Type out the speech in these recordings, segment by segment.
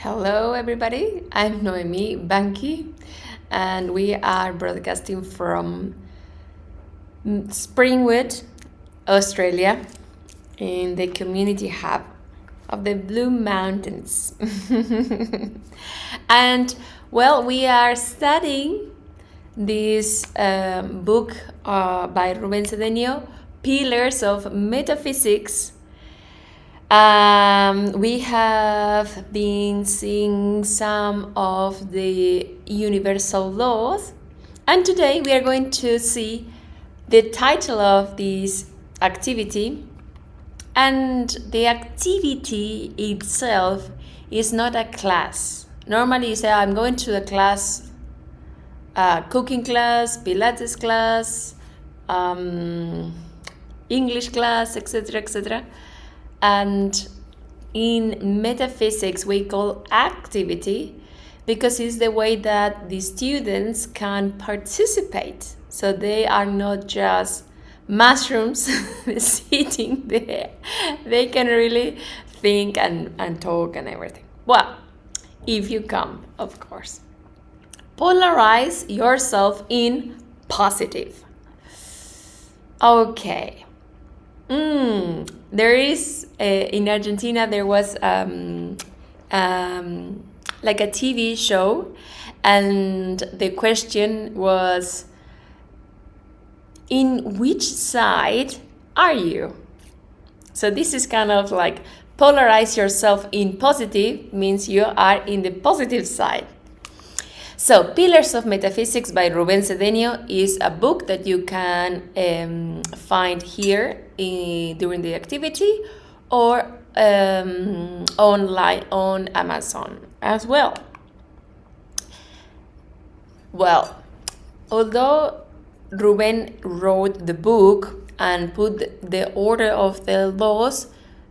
Hello, everybody. I'm Noemi Banchi, and we are broadcasting from Springwood, Australia, in the community hub of the Blue Mountains. And well, we are studying this book by Rubén Cedeño, Pillars of Metaphysics. We have been seeing some of the universal laws, and today we are going to see the title of this activity. And the activity itself is not a class. Normally you say, I'm going to a class, cooking class, Pilates class, English class, etc., etc. And in metaphysics, we call activity because it's the way that the students can participate. So they are not just mushrooms sitting there. They can really think and talk and everything. Well, if you come, of course. Polarize yourself in positive. Okay. There is, in Argentina, there was like a TV show, and the question was, in which side are you? So this is kind of like polarize yourself in positive, means you are in the positive side. So, Pillars of Metaphysics by Rubén Cedeño is a book that you can find here during the activity or online on Amazon as well. Well, although Rubén wrote the book and put the order of the laws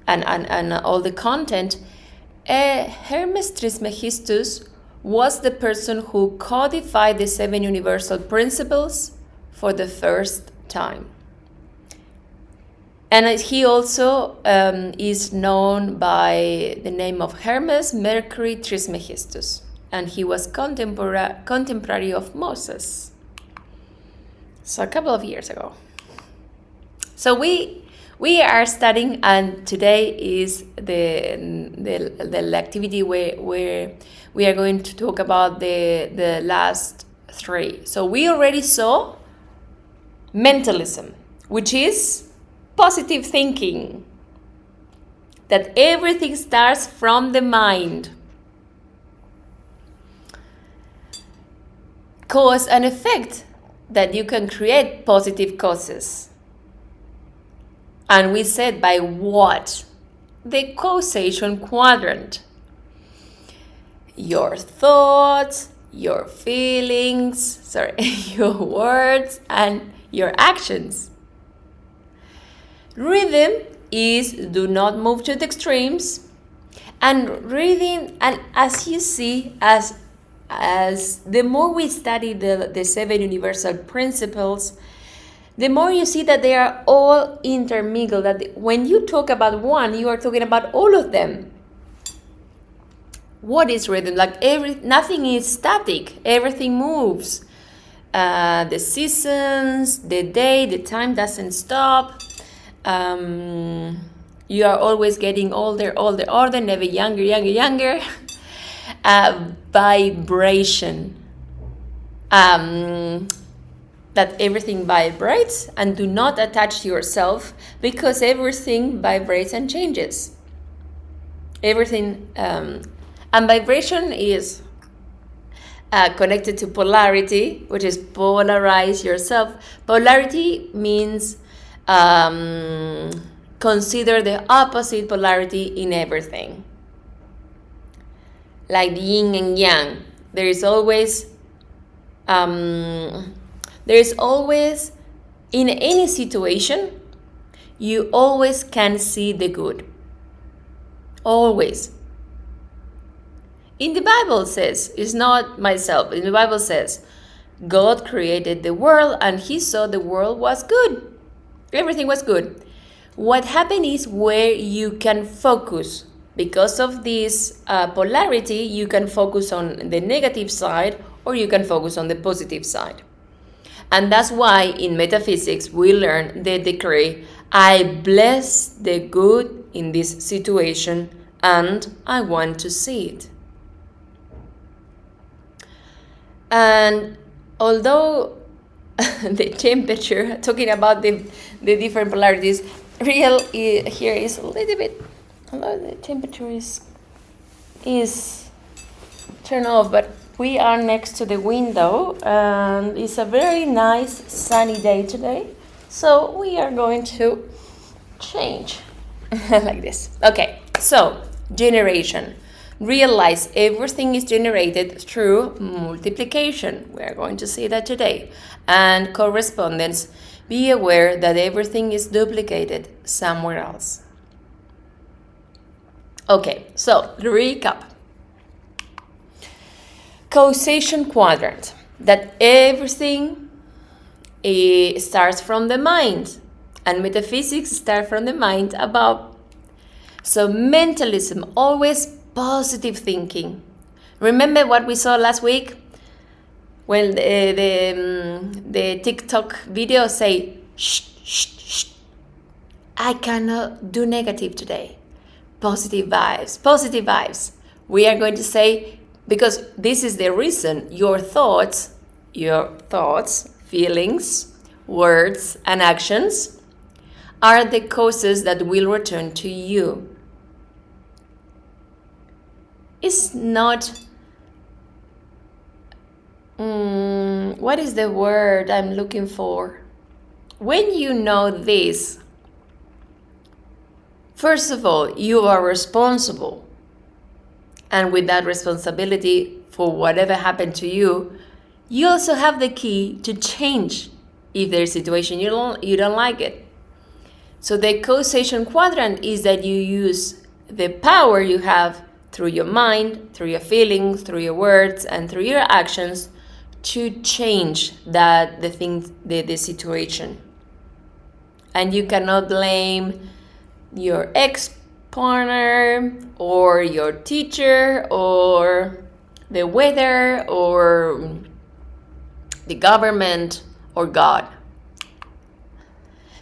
and all the content, Hermes Trismegistus was the person who codified the 7 universal principles for the first time. And he also is known by the name of Hermes Mercury Trismegistus, and he was contemporary of Moses. So a couple of years ago. So we are studying, and today is the activity where we are going to talk about the last 3. So we already saw mentalism, which is positive thinking, that everything starts from the mind. Cause and effect, that you can create positive causes. And we said by what? The causation quadrant. Your thoughts, your feelings, your words, and your actions. Rhythm is do not move to the extremes. And rhythm, and as you see, as the more we study the 7 universal principles, the more you see that they are all intermingled. That when you talk about one, you are talking about all of them. What is rhythm? Like nothing is static. Everything moves. The seasons, the day, the time doesn't stop. You are always getting older, never younger. Vibration. That everything vibrates, and do not attach yourself, because everything vibrates and changes. Everything, and vibration is connected to polarity, which is polarize yourself. Polarity means consider the opposite polarity in everything. Like yin and yang, there is always in any situation, you always can see the good. Always. In the Bible says, it's not myself, in the Bible says, God created the world and he saw the world was good. Everything was good. What happened is where you can focus Because of this polarity, you can focus on the negative side or you can focus on the positive side. And that's why in metaphysics we learn the decree, I bless the good in this situation and I want to see it. And although the temperature, talking about the different polarities, real here is a little bit, although the temperature is turned off, but we are next to the window and it's a very nice sunny day today. So we are going to change like this. Okay, so generation. Realize everything is generated through multiplication. We are going to see that today. And correspondence. Be aware that everything is duplicated somewhere else. Okay, so recap. Causation quadrant. That everything starts from the mind. And metaphysics starts from the mind above. So mentalism, always positive thinking. Remember what we saw last week? When the TikTok video say, shh, shh, shh. I cannot do negative today. Positive vibes, positive vibes. We are going to say, because this is the reason your thoughts, feelings, words, and actions are the causes that will return to you. It's not, what is the word I'm looking for? When you know this, first of all, you are responsible. And with that responsibility for whatever happened to you, you also have the key to change if there's a situation you don't like it. So the causation quadrant is that you use the power you have through your mind, through your feelings, through your words, and through your actions to change the situation. And you cannot blame your ex-partner or your teacher or the weather or the government or God.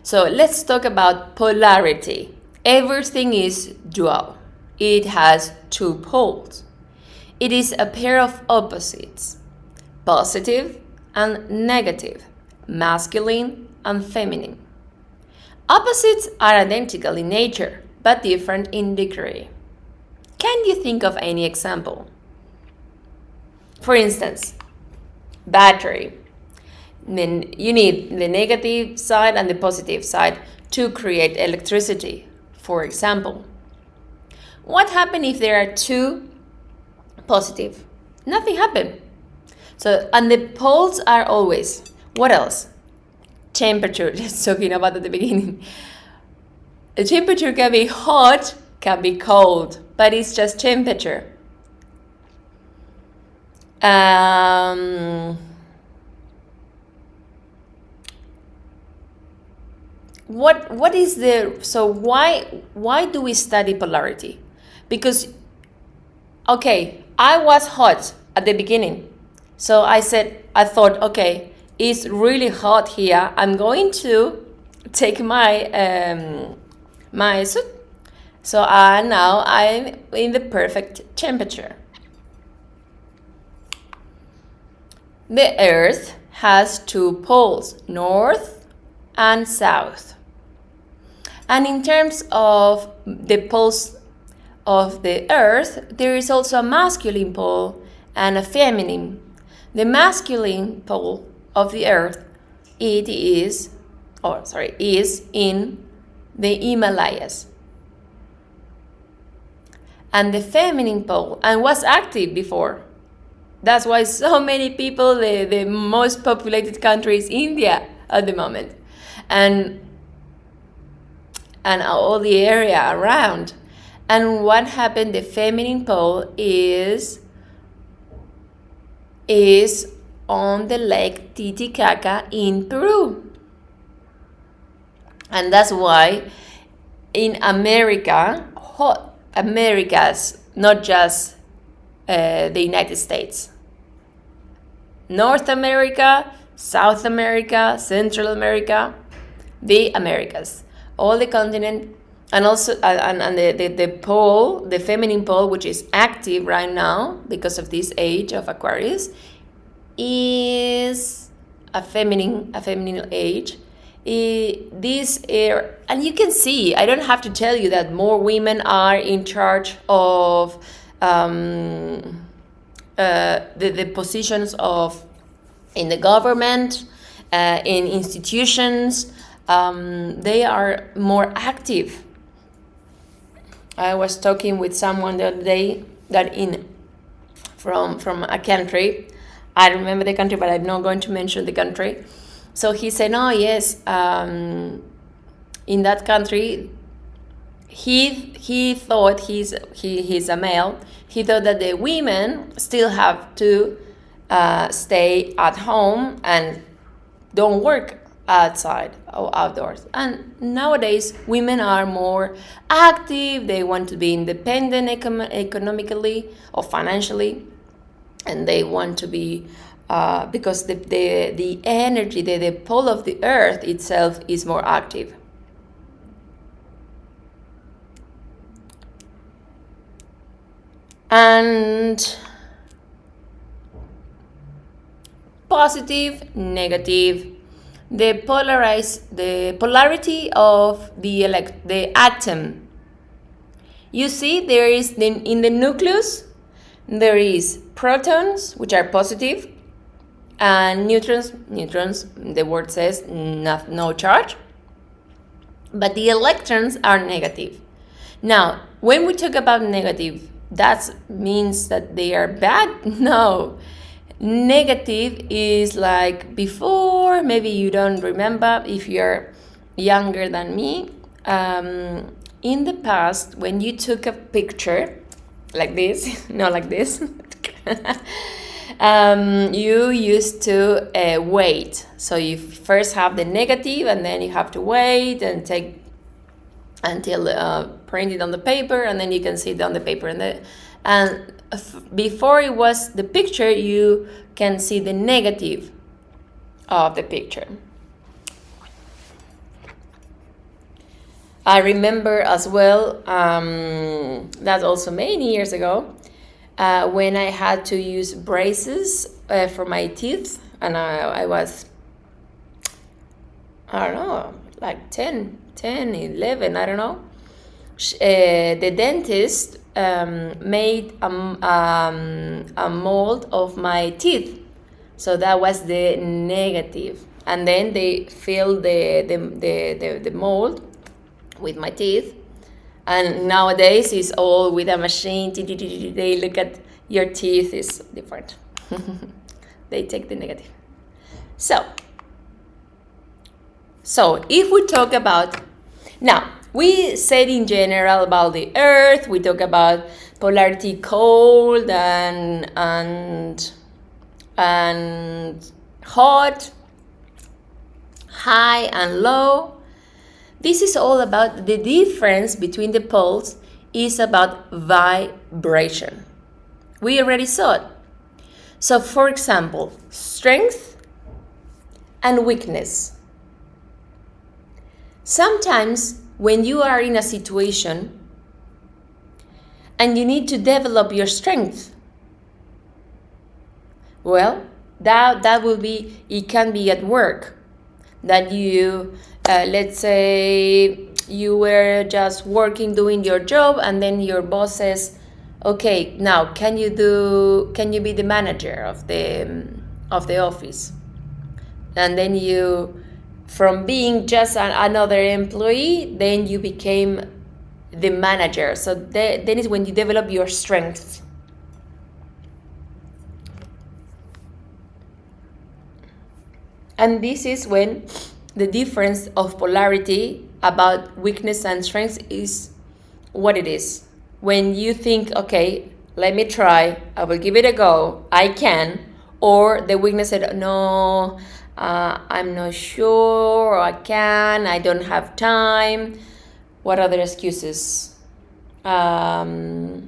So let's talk about polarity. Everything is dual. It has two poles. It is a pair of opposites, positive and negative, masculine and feminine. Opposites are identical in nature, but different in degree. Can you think of any example? For instance, battery. Then you need the negative side and the positive side to create electricity, for example. What happens if there are two positive? Nothing happened. So, and the poles are always, what else? Temperature, just talking about at the beginning. The temperature can be hot, can be cold, but it's just temperature. What is the, so why do we study polarity? Because, okay, I was hot at the beginning. So I thought, okay, it's really hot here. I'm going to take my my suit. So now I'm in the perfect temperature. The Earth has two poles, north and south. And in terms of the poles of the Earth, there is also a masculine pole and a feminine. The masculine pole of the Earth, is in the Himalayas. And the feminine pole, and was active before. That's why so many people, the most populated country is India at the moment. And all the area around. And what happened, the feminine pole is on the lake Titicaca in Peru. And that's why in America, Americas, not just the United States. North America, South America, Central America, the Americas, all the continent, and also and the pole, the feminine pole, which is active right now because of this age of Aquarius, is a feminine age. This air, and you can see, I don't have to tell you that more women are in charge of the positions of in the government, in institutions. They are more active. I was talking with someone the other day that from a country, I remember the country, but I'm not going to mention the country. So he said, "Oh yes, in that country, he thought he's a male. He thought that the women still have to stay at home and don't work outside or outdoors. And nowadays, women are more active. They want to be independent economically or financially, and they want to be because the energy, the pole of the earth itself is more active. And positive, negative, the polarity of the atom. You see, there is in the nucleus, there is protons, which are positive, and neutrons, the word says no charge, but the electrons are negative. Now, when we talk about negative, that means that they are bad? No. Negative is like before, maybe you don't remember if you're younger than me. In the past, when you took a picture like this, not like this, you used to wait. So you first have the negative, and then you have to wait and take until print it on the paper, and then you can see it on the paper. And before it was the picture, you can see the negative of the picture. I remember as well, that's also many years ago, when I had to use braces for my teeth, and I was, I don't know, like 10, 11, I don't know. The dentist made a mold of my teeth. So that was the negative. And then they filled the mold with my teeth. And nowadays it's all with a machine. They look at your teeth is different. They take the negative. So if we talk about, now we said in general about the earth, we talk about polarity cold and hot, high and low. This is all about the difference between the poles is about vibration. We already saw it. So for example, strength and weakness. Sometimes when you are in a situation and you need to develop your strength, well, that will be, it can be at work, that you, let's say you were just working, doing your job, and then your boss says, okay, now can you be the manager of the office? And then you, from being just another employee, then you became the manager. So then is when you develop your strengths. And this is when the difference of polarity about weakness and strength is what it is. When you think, okay, let me try, I will give it a go, I can, or the weakness said, no, I'm not sure, I don't have time. What other excuses? any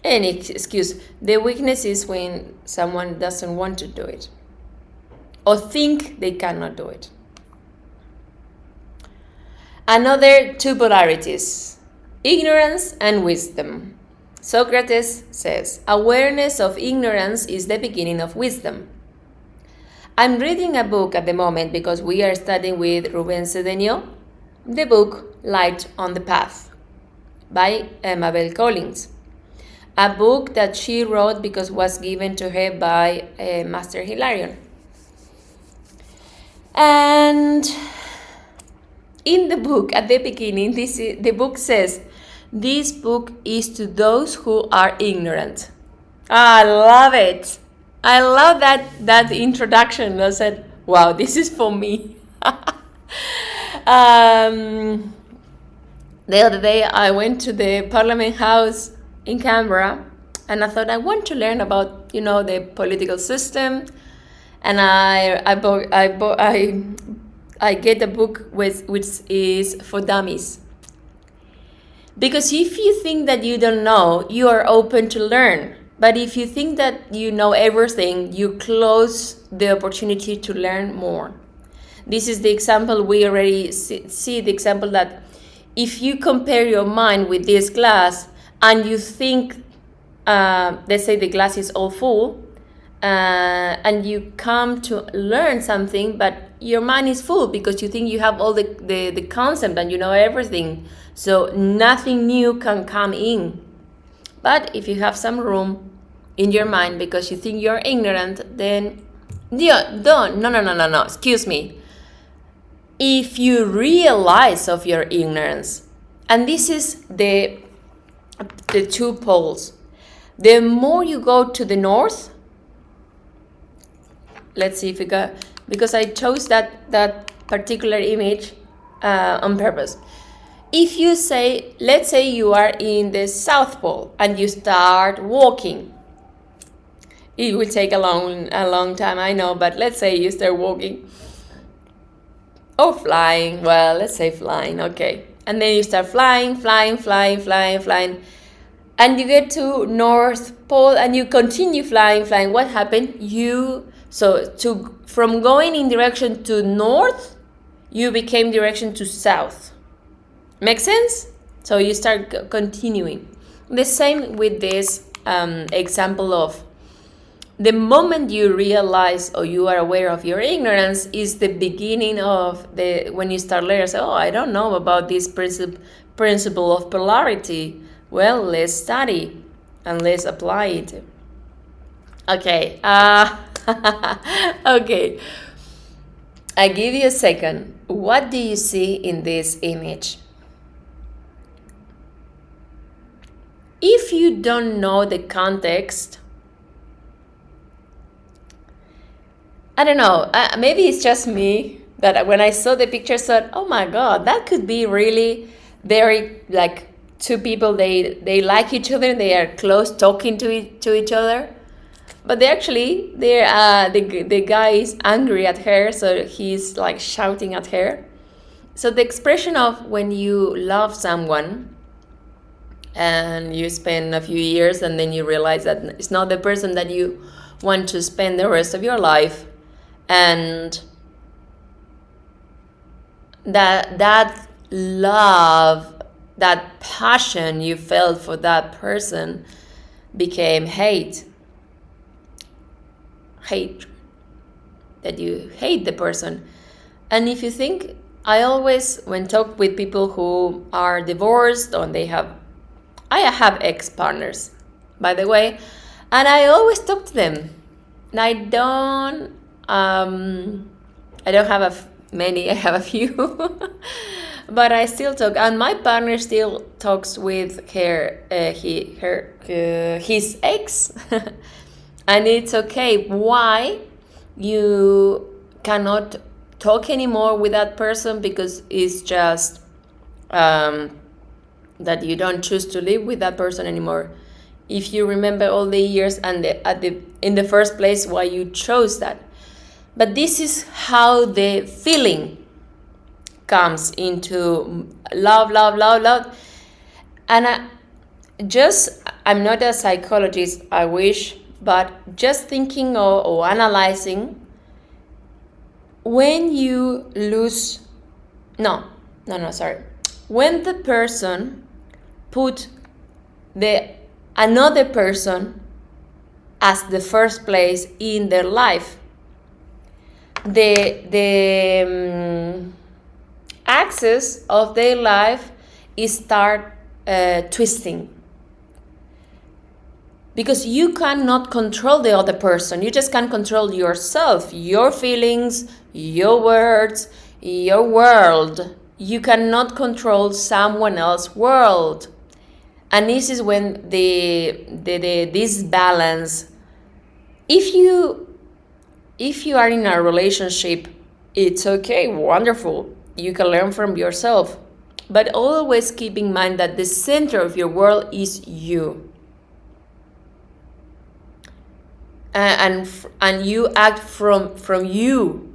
excuse. The weakness is when someone doesn't want to do it or think they cannot do it. Another two polarities, ignorance and wisdom. Socrates says, awareness of ignorance is the beginning of wisdom. I'm reading a book at the moment because we are studying with Ruben Cedeño, the book Light on the Path by Mabel Collins. A book that she wrote because it was given to her by Master Hilarion. And in the book, at the beginning, the book says, this book is to those who are ignorant. I love it. I love that introduction. I said, wow, this is for me. The other day, I went to the Parliament House in Canberra, and I thought I want to learn about, the political system, and I get a book which is for dummies. Because if you think that you don't know, you are open to learn. But if you think that you know everything, you close the opportunity to learn more. This is the example we already see the example that if you compare your mind with this glass and you think, let's say the glass is all full, and you come to learn something, but your mind is full because you think you have all the concept and you know everything. So nothing new can come in. But if you have some room in your mind because you think you're ignorant, then no, excuse me. If you realize of your ignorance, and this is the two poles, the more you go to the north, let's see if we go, because I chose that particular image on purpose. If you say, let's say you are in the South Pole and you start walking, it will take a long time, I know, but let's say you start walking or flying. Well, let's say flying, okay. And then you start flying, and you get to North Pole and you continue flying. What happened? From going in direction to north, you became direction to south. Make sense? So you start continuing. The same with this example of the moment you realize or you are aware of your ignorance is the beginning of when you start learning. Say, I don't know about this principle of polarity. Well, let's study and let's apply it. Okay. Okay. I give you a second. What do you see in this image? If you don't know the context, I don't know, maybe it's just me that when I saw the picture, I thought, oh my God, that could be really very like two people, they like each other, they are close talking to each other. But the guy is angry at her, so he's like shouting at her. So the expression of when you love someone, and you spend a few years and then you realize that it's not the person that you want to spend the rest of your life, and that love, that passion you felt for that person became hate, that you hate the person. And if you think, I always, when talk with people who are divorced or I have ex-partners, by the way, and I always talk to them. And I don't have many. I have a few, but I still talk. And my partner still talks with his ex, and it's okay. Why you cannot talk anymore with that person? Because it's just that you don't choose to live with that person anymore. If you remember all the years and in the first place why you chose that. But this is how the feeling comes into love, love, love, love. And I'm not a psychologist, I wish, but just thinking or analyzing, when you lose, when the person put another person as the first place in their life, the axis of their life is start twisting, because you cannot control the other person. You just can control yourself, your feelings, your words, your world. You cannot control someone else's world. And this is when this balance, if you are in a relationship, it's okay, wonderful, you can learn from yourself, but always keep in mind that the center of your world is you. And you act from you,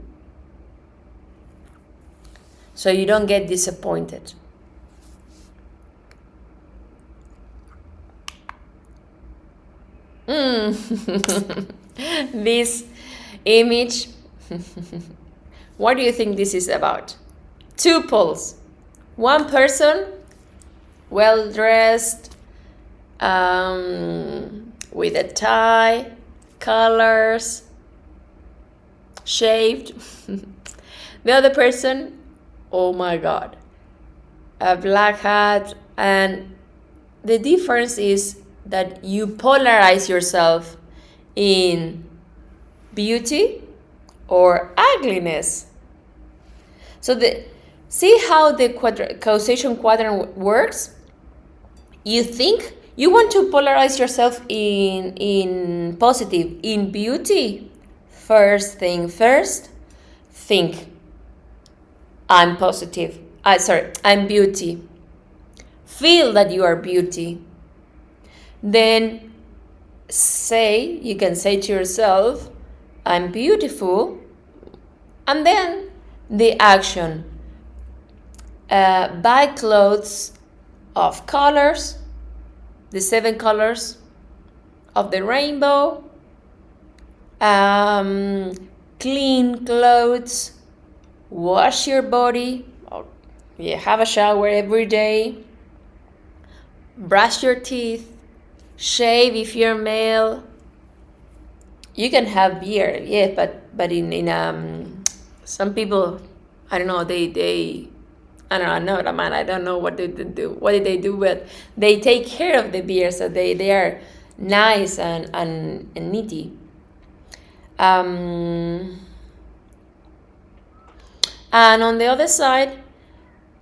so you don't get disappointed. This image, what do you think this is about? Two poles. One person, well dressed, with a tie, colors, shaved. The other person, oh my God, a black hat. And the difference is that you polarize yourself in beauty or ugliness. So see how the causation quadrant works? You think you want to polarize yourself in positive, in beauty. First thing first, think, I'm positive. I'm beauty. Feel that you are beauty. Then you can say to yourself, I'm beautiful. And then the action, buy clothes of colors, the 7 colors of the rainbow, clean clothes, wash your body, have a shower every day, brush your teeth, shave if you're male. You can have beard, yeah, but in some people, I don't know, I'm not a man, I don't know what did they do, but they take care of the beard, so they are nice and neaty. And on the other side,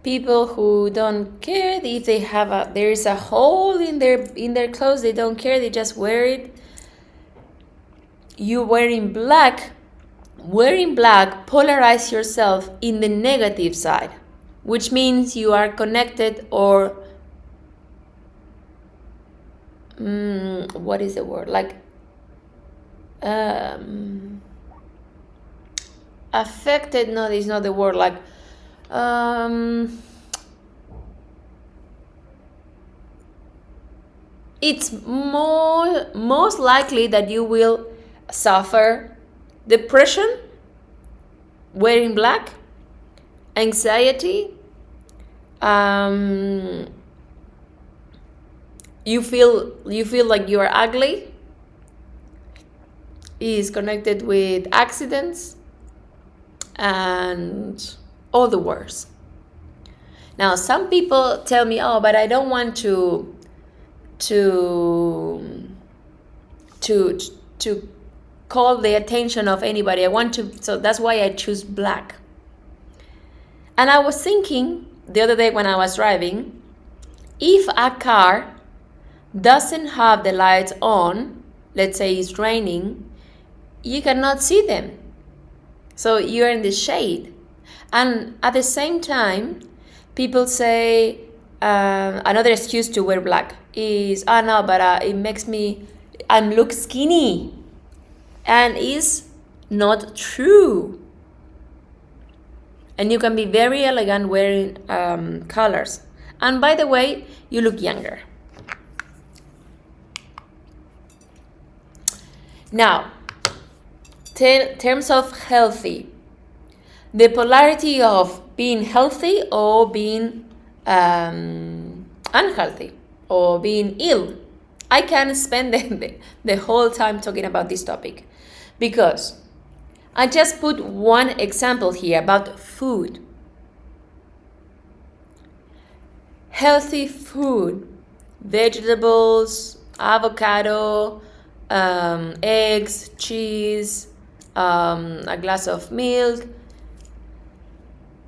people who don't care if they there is a hole in their clothes, they don't care, they just wear it. You wearing black, polarize yourself in the negative side, which means you are connected or what is the word? Like affected, no, it's not the word, like it's most likely that you will suffer depression wearing black, anxiety, you feel like you are ugly, is connected with accidents and all the worst. Now, some people tell me, oh, but I don't want to call the attention of anybody. So that's why I choose black. And I was thinking the other day when I was driving, if a car doesn't have the lights on, let's say it's raining, you cannot see them. So you're in the shade. And at the same time, people say another excuse to wear black is, no, but it makes me look skinny. And it's not true. And you can be very elegant wearing colors. And by the way, you look younger. Now, terms of healthy. The polarity of being healthy or being unhealthy or being ill. I can spend the whole time talking about this topic because I just put one example here about food. Healthy food, vegetables, avocado, eggs, cheese, a glass of milk,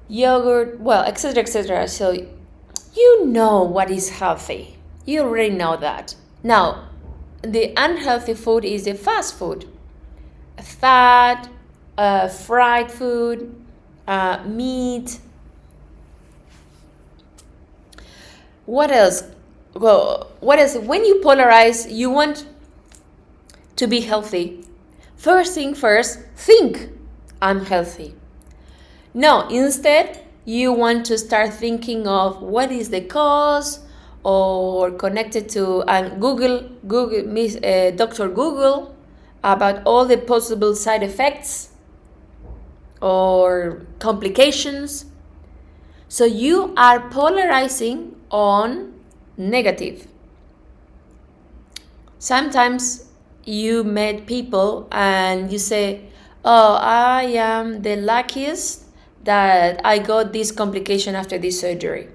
yogurt, well, etc., etc. So you know what is healthy. You already know that. Now, the unhealthy food is the fast food. Fat, fried food, meat. What else? Well, what else? When you polarize, you want to be healthy. First thing first, think I'm healthy. No, instead, you want to start thinking of what is the cause, or connected to Dr. Google about all the possible side effects or complications. So you are polarizing on negative. Sometimes you meet people and you say, oh, I am the luckiest that I got this complication after this surgery.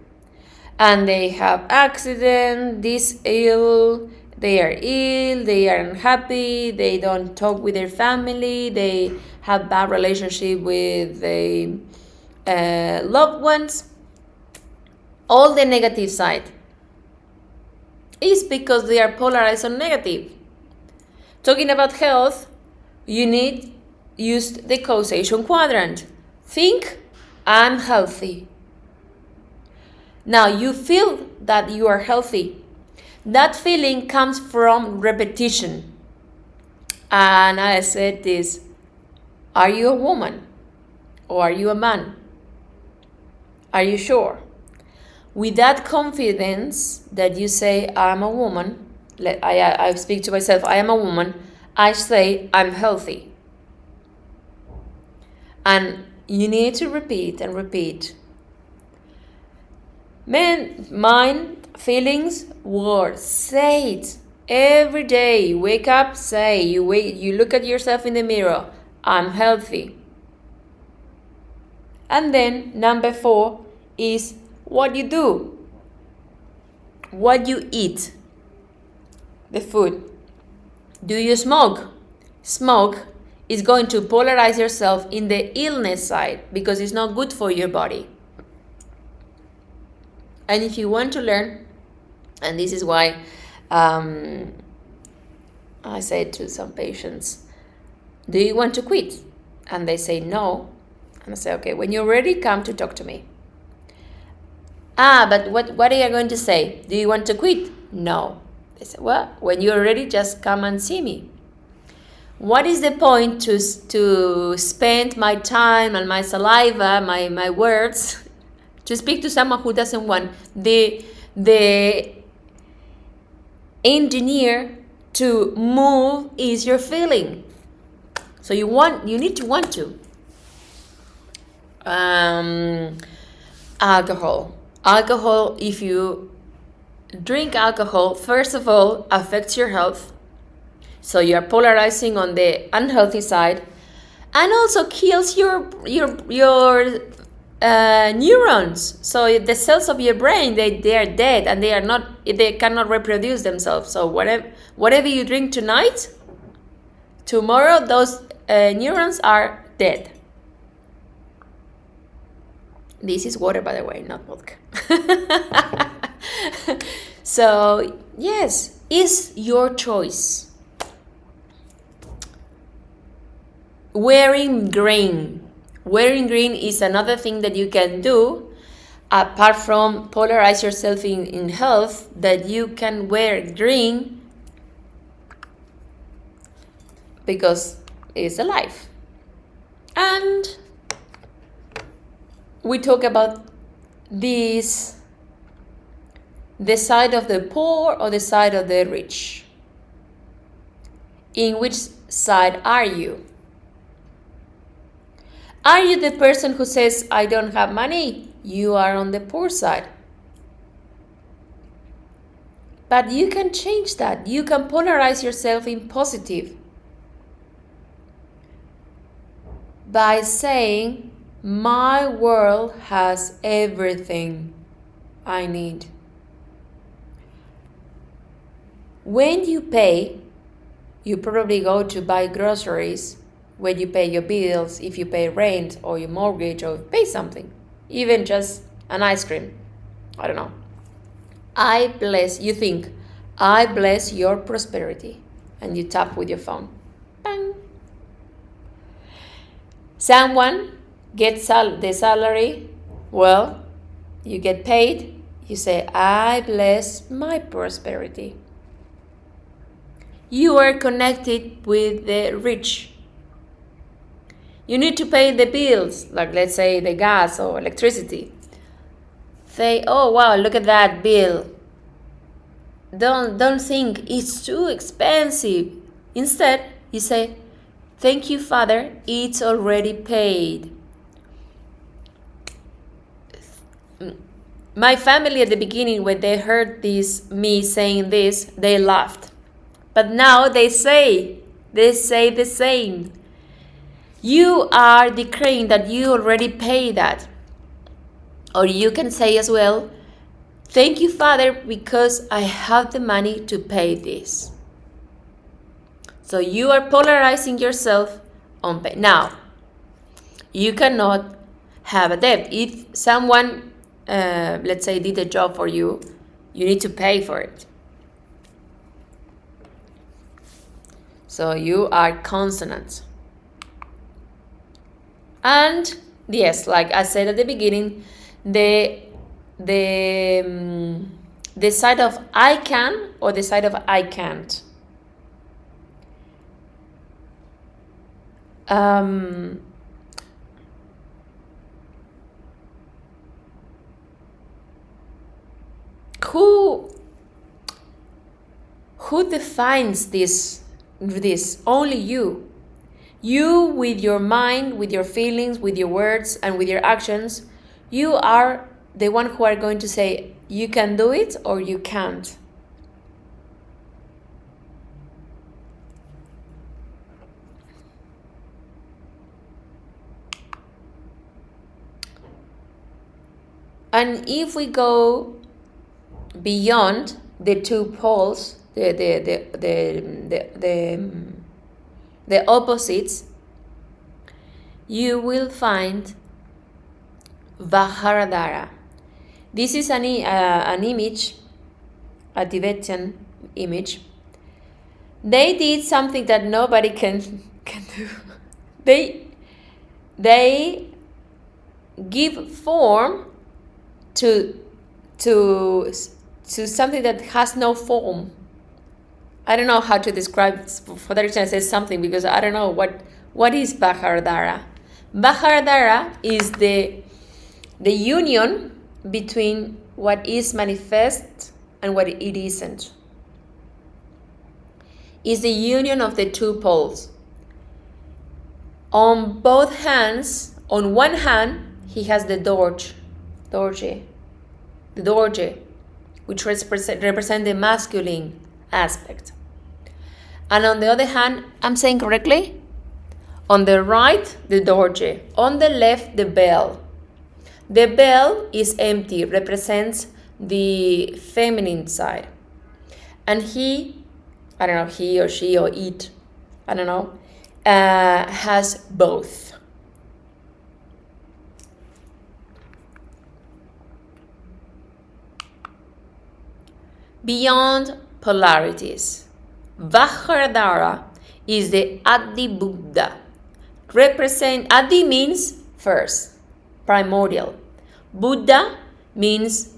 And they have accident, this ill, they are ill, they are unhappy, they don't talk with their family, they have bad relationship with their loved ones. All the negative side is because they are polarized on negative. Talking about health, you need use the causation quadrant. Think, I'm healthy. Now you feel that you are healthy. That feeling comes from repetition. And I said this, are you a woman or are you a man? Are you sure? With that confidence that you say, I'm a woman, I speak to myself, I am a woman, I say, I'm healthy. And you need to repeat and repeat. Mind, feelings, words. Say it every day. Wake up, say. You look at yourself in the mirror. I'm healthy. And then number 4 is what you do. What you eat. The food. Do you smoke? Smoke is going to polarize yourself in the illness side because it's not good for your body. And if you want to learn, and this is why I say to some patients, do you want to quit? And they say no. And I say, okay, when you're ready, come to talk to me. But what are you going to say? Do you want to quit? No. They say, well, when you're ready, just come and see me. What is the point to spend my time and my saliva, my words, to speak to someone who doesn't want? The engineer to move is your feeling. So you need to want to. Alcohol, if you drink alcohol, first of all, affects your health. So you are polarizing on the unhealthy side, and also kills your neurons. So the cells of your brain, they are dead, and they cannot reproduce themselves. So whatever you drink tonight, tomorrow those neurons are dead. This is water, by the way, not vodka. So yes, it's your choice. Wearing green. Wearing green is another thing that you can do, apart from polarize yourself in health, that you can wear green because it's alive. And we talk about this, the side of the poor or the side of the rich. In which side are you? Are you the person who says, I don't have money? You are on the poor side. But you can change that. You can polarize yourself in positive by saying, my world has everything I need. When you pay, you probably go to buy groceries, when you pay your bills, if you pay rent or your mortgage or pay something, even just an ice cream. I don't know. You think, I bless your prosperity. And you tap with your phone. Bang. Someone gets the salary. Well, you get paid. You say, I bless my prosperity. You are connected with the rich. You need to pay the bills, like let's say the gas or electricity. Say, oh wow, look at that bill. Don't think it's too expensive. Instead, you say, thank you, Father, it's already paid. My family at the beginning, when they heard me saying this, they laughed. But now they say the same. You are declaring that you already paid that. Or you can say as well, thank you, Father, because I have the money to pay this. So you are polarizing yourself on pay. Now, you cannot have a debt. If someone, let's say, did a job for you, you need to pay for it. So you are consonant. And yes, like I said at the beginning, the side of I can or the side of I can't. Who defines this? Only you. You, with your mind, with your feelings, with your words, and with your actions, you are the one who are going to say, you can do it or you can't. And if we go beyond the two poles, the opposites, you will find Vaharadhara. This is an image, a Tibetan image. They did something that nobody can do. They give form to something that has no form. I don't know how to describe. For that reason, I said something because I don't know what is Vaharadhara. Vaharadhara is the union between what is manifest and what it isn't. Is the union of the two poles. On both hands, on one hand, he has the dorje, which represent the masculine aspect. And on the other hand, I'm saying correctly? On the right, the dorje. On the left, the bell. The bell is empty, represents the feminine side. And he or she or it, I don't know, has both. Beyond polarities, Vaharadhara is the Adi Buddha. Adi means first, primordial. Buddha means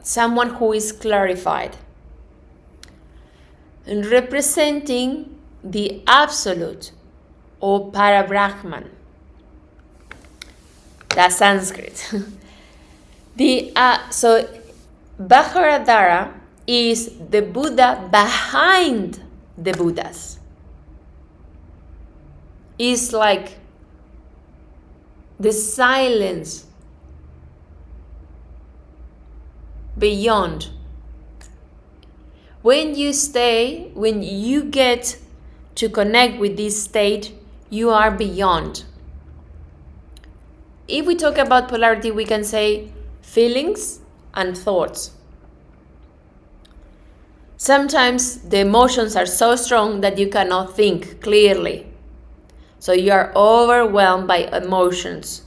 someone who is clarified, and representing the absolute, or Parabrahman. That's Sanskrit. So Vajradhara is the Buddha behind the Buddhas. It's like the silence beyond. When you get to connect with this state, you are beyond. If we talk about polarity, we can say feelings and thoughts. Sometimes the emotions are so strong that you cannot think clearly. So you are overwhelmed by emotions.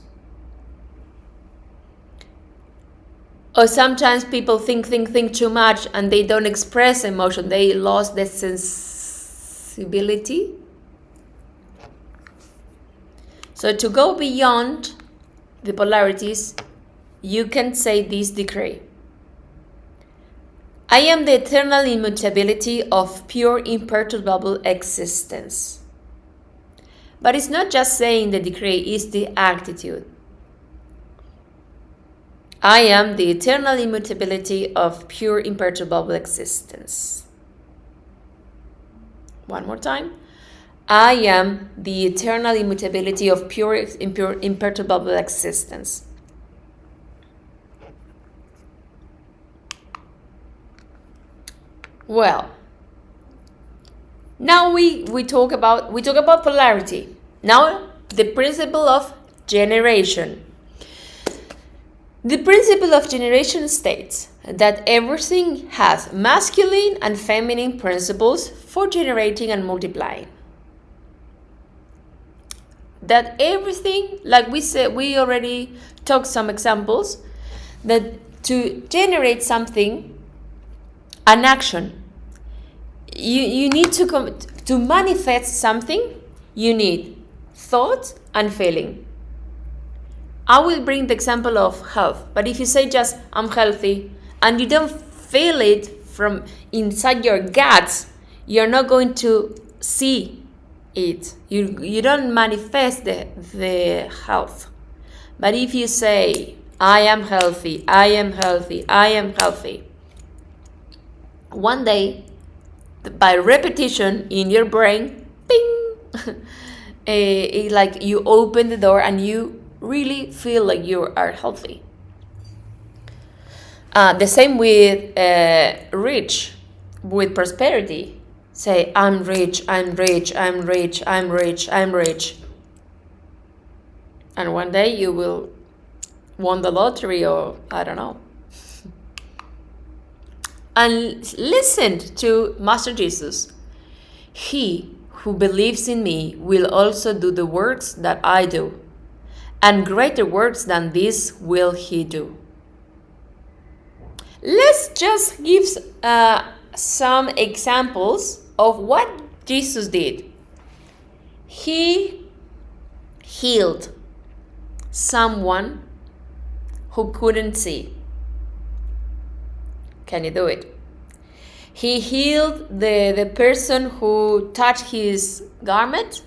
Or sometimes people think too much and they don't express emotion. They lost the sensibility. So to go beyond the polarities, you can say this decree. I am the eternal immutability of pure imperturbable existence. But it's not just saying the decree, it's the attitude. I am the eternal immutability of pure imperturbable existence. One more time. I am the eternal immutability of pure imperturbable existence. Well, now we talk about polarity. Now the principle of generation. The principle of generation states that everything has masculine and feminine principles for generating and multiplying. That everything, like we said, we already talked some examples, that to generate something, an action, you need to manifest something, you need thought and feeling. I will bring the example of health, but if you say just, I'm healthy, and you don't feel it from inside your guts, you're not going to see it. You don't manifest the health. But if you say, I am healthy, I am healthy, I am healthy, one day, by repetition in your brain, ping, it's like you open the door and you really feel like you are healthy. The same with rich, with prosperity. Say, I'm rich, I'm rich, I'm rich, I'm rich, I'm rich. And one day you will won the lottery, or I don't know. And listen to Master Jesus. He who believes in me will also do the works that I do, and greater works than this will he do. Let's just give some examples of what Jesus did. He healed someone who couldn't see. Can you do it? He healed the person who touched his garment,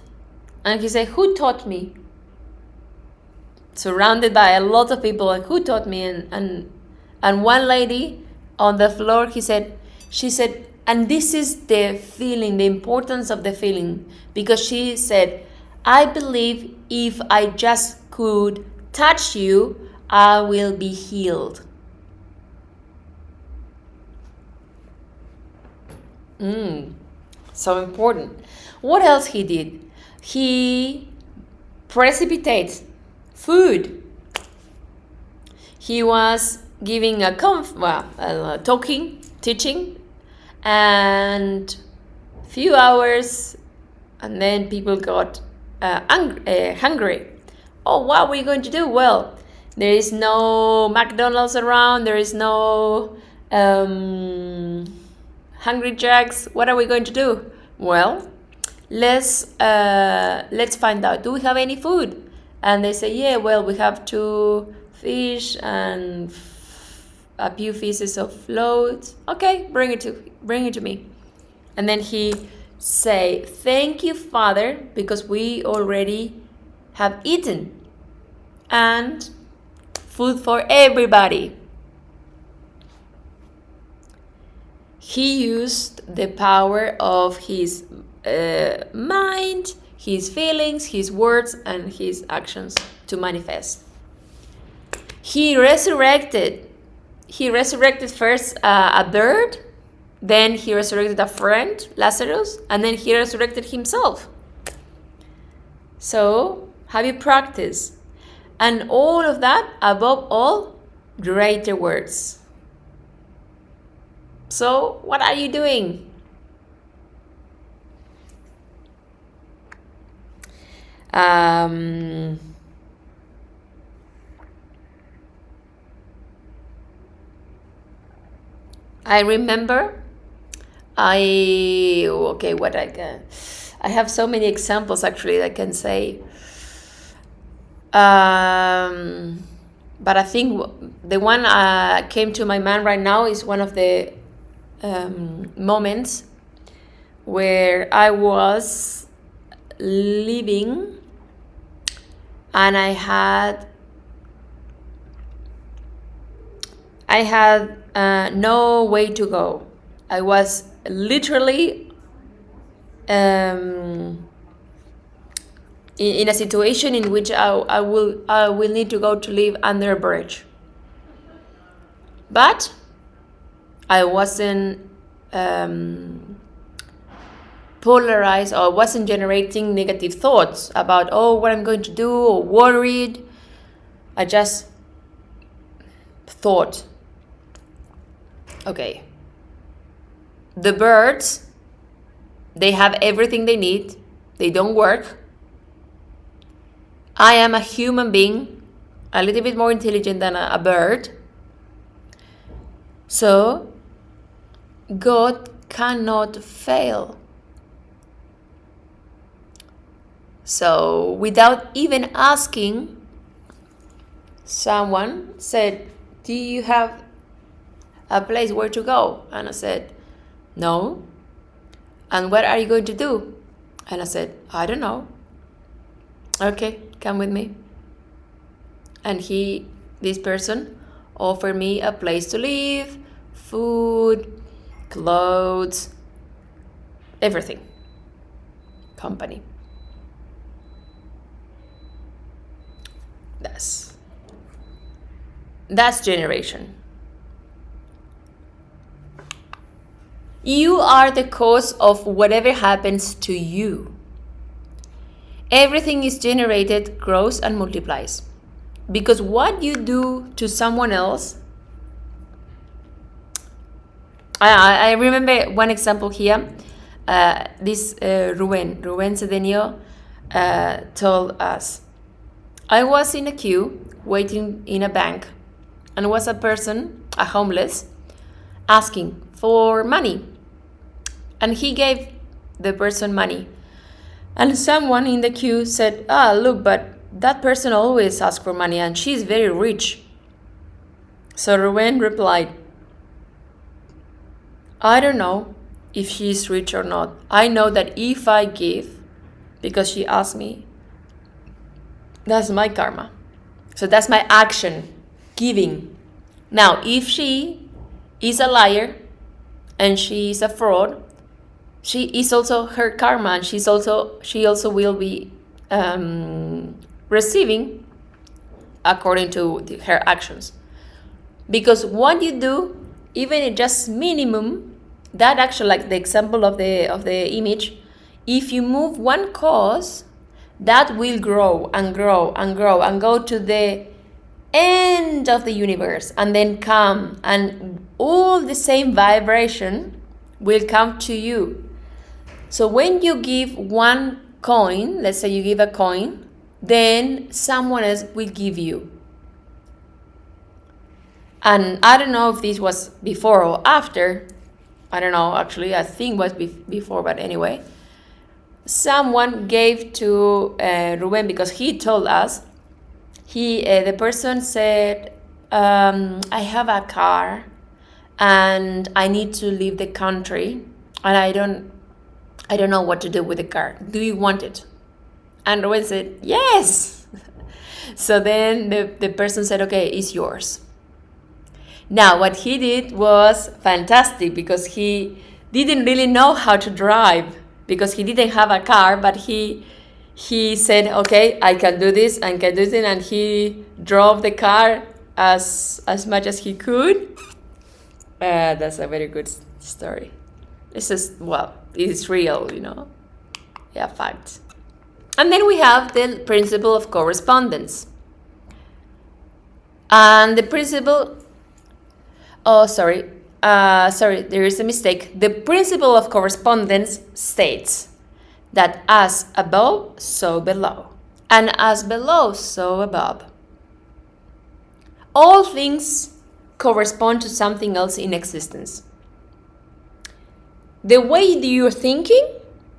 and he said, who taught me? Surrounded by a lot of people, like, who taught me? And one lady on the floor, she said, and this is the feeling, the importance of the feeling, because she said, I believe if I just could touch you, I will be healed. So important. What else he did? He precipitates food. He was giving teaching, and few hours, and then people got hungry. Oh, what are we going to do? Well, there is no McDonald's around. There is no Hungry Jacks. What are we going to do? Well, let's find out. Do we have any food? And they say, yeah, well, we have 2 fish and a few pieces of float. Okay, bring it to me. And then he say, thank you, Father, because we already have eaten. And food for everybody. He used the power of his mind, his feelings, his words, and his actions to manifest. He resurrected first a bird, then he resurrected a friend, Lazarus, and then he resurrected himself. So, have you practiced? And all of that, above all, greater words. So, what are you doing? I remember I have so many examples actually that I can say. But I think the one came to my mind right now is one of the moments where I was living and I had no way to go. I was literally in a situation in which I will need to go to live under a bridge. But I wasn't polarized or wasn't generating negative thoughts about what I'm going to do or worried. I just thought, okay, the birds, they have everything they need. They don't work. I am a human being, a little bit more intelligent than a bird. So, God cannot fail. So, without even asking, someone said, do you have a place where to go? And I said, no. And what are you going to do? And I said, I don't know. Okay, come with me. And this person offered me a place to live, food, clothes, everything. Company. That's generation. You are the cause of whatever happens to you. Everything is generated, grows, and multiplies. Because what you do to someone else, I remember one example here. This Rubén Cedeño told us, I was in a queue waiting in a bank, and was a person, a homeless, asking for money. And he gave the person money. And someone in the queue said, look, but that person always asks for money and she's very rich. So Rubén replied, I don't know if she's rich or not. I know that if I give, because she asked me, that's my karma. So that's my action, giving. Now, if she is a liar and she is a fraud, she is also her karma, and she also will be receiving according to her actions. Because what you do, even in just minimum, that action, like the example of the image, if you move one cause, that will grow and grow and grow and go to the end of the universe, and then come, and all the same vibration will come to you. So when you give one coin, let's say you give a coin, then someone else will give you. And I don't know if this was before or after. I don't know, actually, I think it was before, but anyway. Someone gave to Rubén, because he told us, the person said, I have a car and I need to leave the country and I don't I don't know what to do with the car. Do you want it? And Rubén said, yes. So then the person said, okay, it's yours. Now, what he did was fantastic because he didn't really know how to drive because he didn't have a car, but he said, okay, I can do this and can do this, and he drove the car as much as he could. That's a very good story. This is, well, it's real, Yeah, fact. And then we have the principle of correspondence. And the principle... there is a mistake. The principle of correspondence states that as above, so below. And as below, so above. All things correspond to something else in existence. The way that you're thinking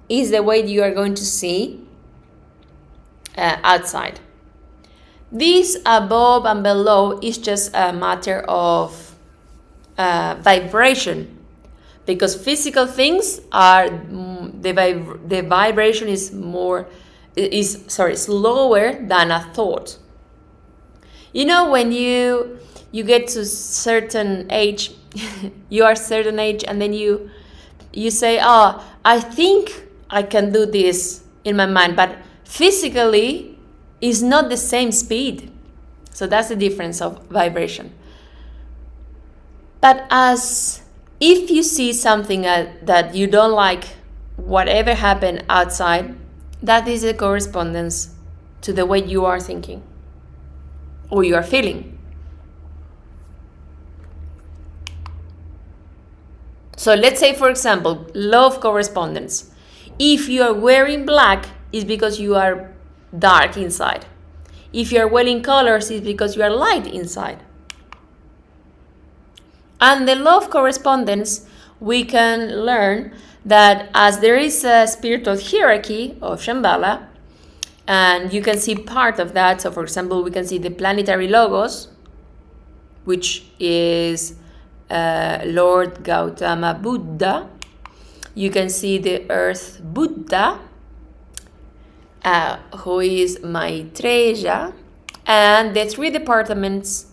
is the way you are going to see outside. This above and below is just a matter of vibration, because physical things are the vibration is slower than a thought. When you get to certain age, you are certain age, and then you say, I think I can do this in my mind, but physically it's not the same speed. So that's the difference of vibration. But as if you see something that you don't like, whatever happened outside, that is a correspondence to the way you are thinking or you are feeling. So let's say, for example, law of correspondence. If you are wearing black, it's because you are dark inside. If you are wearing colors, it's because you are light inside. And the law of correspondence, we can learn that as there is a spiritual hierarchy of Shambhala, and you can see part of that. So, for example, we can see the planetary logos, which is Lord Gautama Buddha. You can see the earth Buddha, who is Maitreya, and the three departments.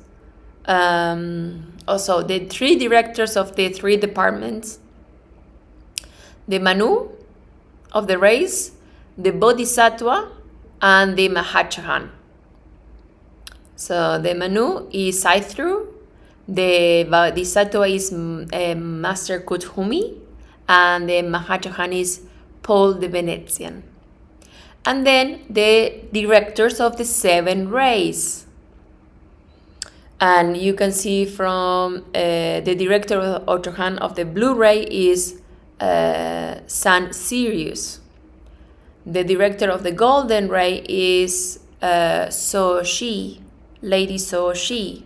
Also, the three directors of the three departments, the Manu of the race, the Bodhisattva, and the Mahachahan. So the Manu is Saithru, the Bodhisattva is Master Kuthumi, and the Mahachahan is Paul the Venetian. And then the directors of the seven rays. And you can see from the director of Otohan of the blue ray is San Sirius. The director of the golden ray is So-Shi, Lady So-Shi.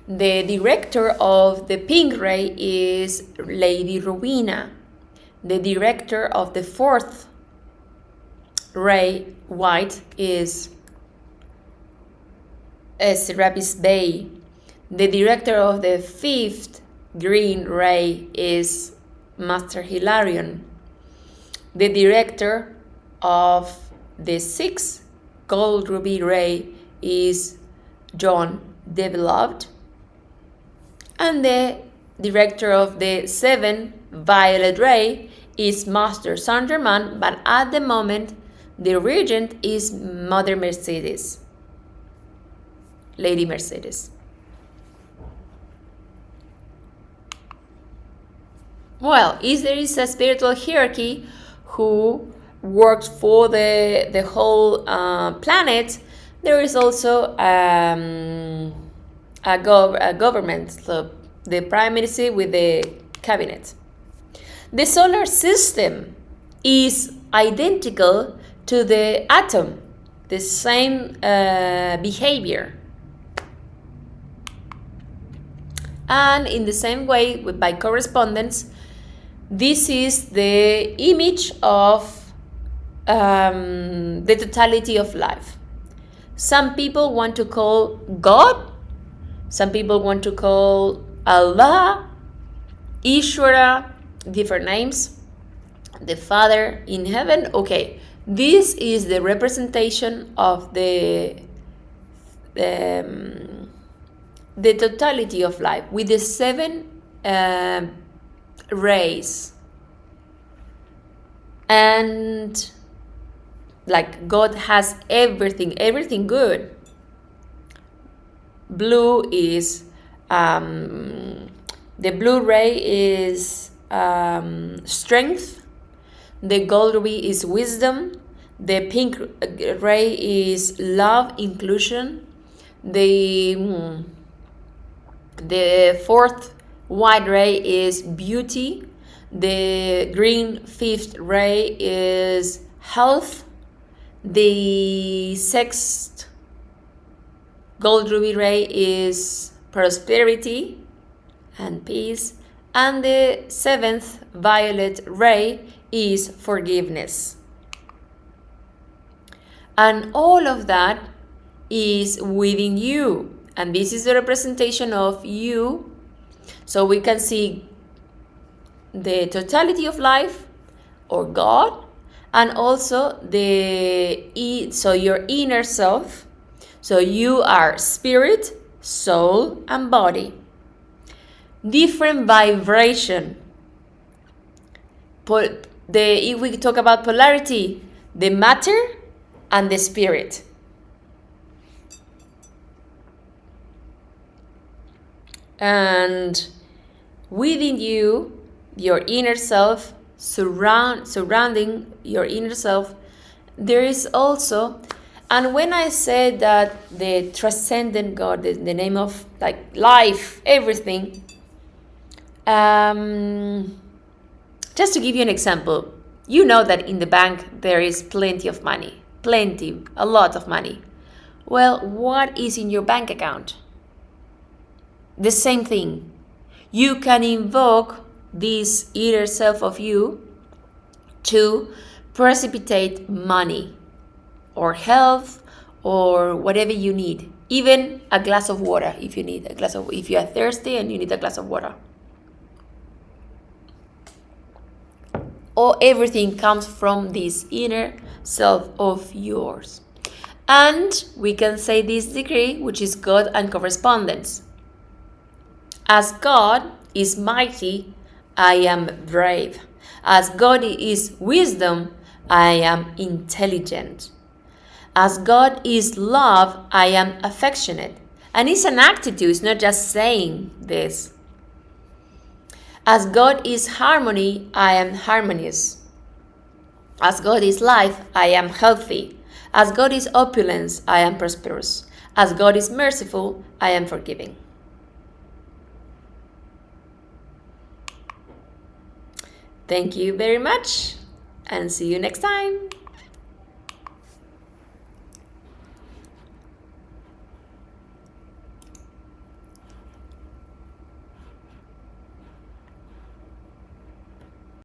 The director of the pink ray is Lady Rowena. The director of the fourth ray, white, is Serapis Bey. The director of the fifth green ray is Master Hilarion. The director of the sixth gold ruby ray is John the Beloved. And the director of the seventh violet ray is Master Saint Germain, but at the moment the regent is Mother Mercedes, Lady Mercedes. Well, if there is a spiritual hierarchy who works for the whole planet, there is also a government, so the prime minister with the cabinet. The solar system is identical to the atom, the same behavior. And in the same way, by correspondence, this is the image of the totality of life. Some people want to call God, some people want to call Allah, Ishvara, different names. The Father in heaven. Okay, this is the representation of the totality of life with the 7 rays. And like God has everything good. Blue is the blue ray is strength. The gold ray is wisdom. The pink ray is love, inclusion. The fourth white ray is beauty. The green fifth ray is health. The sixth gold ruby ray is prosperity and peace. And the seventh violet ray is forgiveness. And all of that is within you. And this is the representation of you. So we can see the totality of life, or God, and also your inner self. So you are spirit, soul, and body. Different vibration. If we talk about polarity, the matter and the spirit. And within you, your inner self, surrounding your inner self, there is also, and when I said that the transcendent God, the name of like life, everything, just to give you an example, you know that in the bank there is plenty of money, a lot of money. Well, what is in your bank account? The same thing. You can invoke this inner self of you to precipitate money or health or whatever you need. Even a glass of water if you are thirsty and you need a glass of water. Or everything comes from this inner self of yours. And we can say this decree, which is God and correspondence. As God is mighty, I am brave. As God is wisdom, I am intelligent. As God is love, I am affectionate. And it's an attitude, it's not just saying this. As God is harmony, I am harmonious. As God is life, I am healthy. As God is opulence, I am prosperous. As God is merciful, I am forgiving. Thank you very much, and see you next time.